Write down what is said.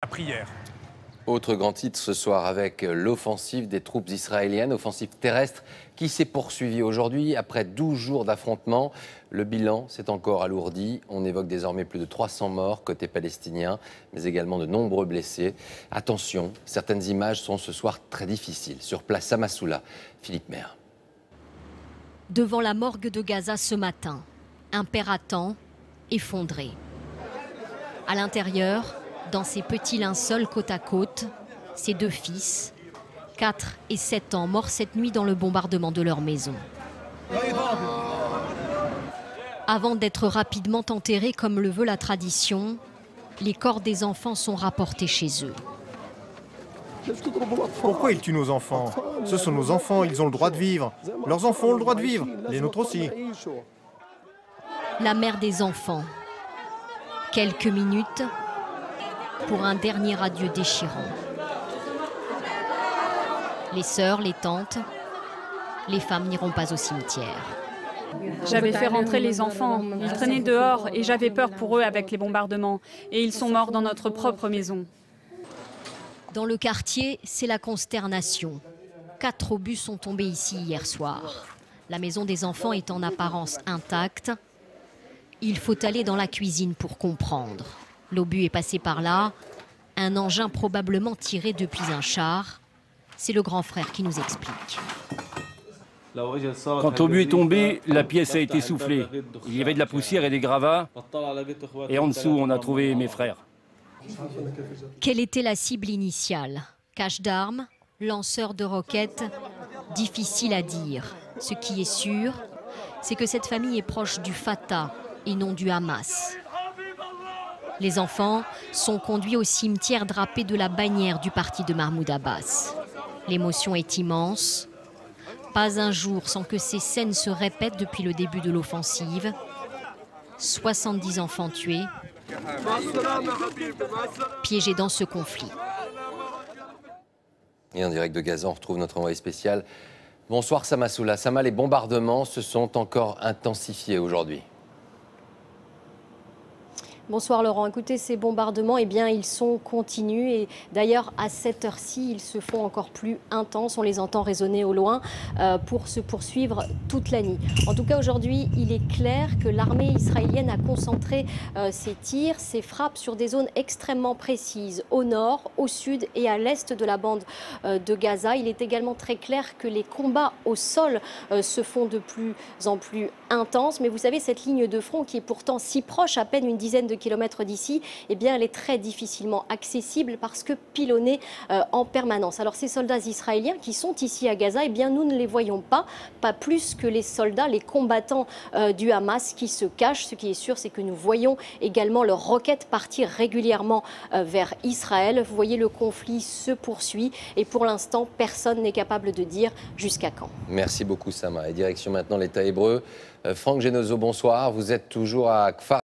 La prière. Autre grand titre ce soir avec l'offensive des troupes israéliennes, offensive terrestre qui s'est poursuivie aujourd'hui. Après 12 jours d'affrontements, le bilan s'est encore alourdi. On évoque désormais plus de 300 morts côté palestinien, mais également de nombreux blessés. Attention, certaines images sont ce soir très difficiles. Sur place à Massoula, Philippe Maire. Devant la morgue de Gaza ce matin, un père attend, effondré. À l'intérieur, dans ses petits linceuls côte à côte, ses deux fils, 4 et 7 ans, morts cette nuit dans le bombardement de leur maison. Avant d'être rapidement enterrés comme le veut la tradition, les corps des enfants sont rapportés chez eux. Pourquoi ils tuent nos enfants? Ce sont nos enfants, ils ont le droit de vivre. Leurs enfants ont le droit de vivre, les nôtres aussi. La mère des enfants. Quelques minutes pour un dernier adieu déchirant. Les sœurs, les tantes, les femmes n'iront pas au cimetière. J'avais fait rentrer les enfants, ils traînaient dehors et j'avais peur pour eux avec les bombardements. Et ils sont morts dans notre propre maison. Dans le quartier, c'est la consternation. 4 obus sont tombés ici hier soir. La maison des enfants est en apparence intacte. Il faut aller dans la cuisine pour comprendre. L'obus est passé par là, un engin probablement tiré depuis un char. C'est le grand frère qui nous explique. Quand l'obus est tombé, la pièce a été soufflée. Il y avait de la poussière et des gravats. Et en dessous, on a trouvé mes frères. Quelle était la cible initiale? Cache d'armes, lanceur de roquettes? Difficile à dire. Ce qui est sûr, c'est que cette famille est proche du Fatah et non du Hamas. Les enfants sont conduits au cimetière drapé de la bannière du parti de Mahmoud Abbas. L'émotion est immense. Pas un jour sans que ces scènes se répètent depuis le début de l'offensive. 70 enfants tués, piégés dans ce conflit. Et en direct de Gaza, on retrouve notre envoyé spécial. Bonsoir Samassoula. Sama, les bombardements se sont encore intensifiés aujourd'hui. Bonsoir Laurent. Écoutez, ces bombardements, ils sont continus et d'ailleurs à cette heure-ci, ils se font encore plus intenses. On les entend résonner au loin pour se poursuivre toute la nuit. En tout cas, aujourd'hui, il est clair que l'armée israélienne a concentré ses tirs, ses frappes sur des zones extrêmement précises, au nord, au sud et à l'est de la bande de Gaza. Il est également très clair que les combats au sol se font de plus en plus intenses. Mais vous savez, cette ligne de front qui est pourtant si proche, à peine une dizaine de kilomètres d'ici, elle est très difficilement accessible parce que pilonnée en permanence. Alors ces soldats israéliens qui sont ici à Gaza, nous ne les voyons pas plus que les soldats, les combattants du Hamas qui se cachent. Ce qui est sûr, c'est que nous voyons également leurs roquettes partir régulièrement vers Israël. Vous voyez, le conflit se poursuit et pour l'instant, personne n'est capable de dire jusqu'à quand. Merci beaucoup Sama. Et direction maintenant l'État hébreu. Franck Genozo, bonsoir. Vous êtes toujours à Kfar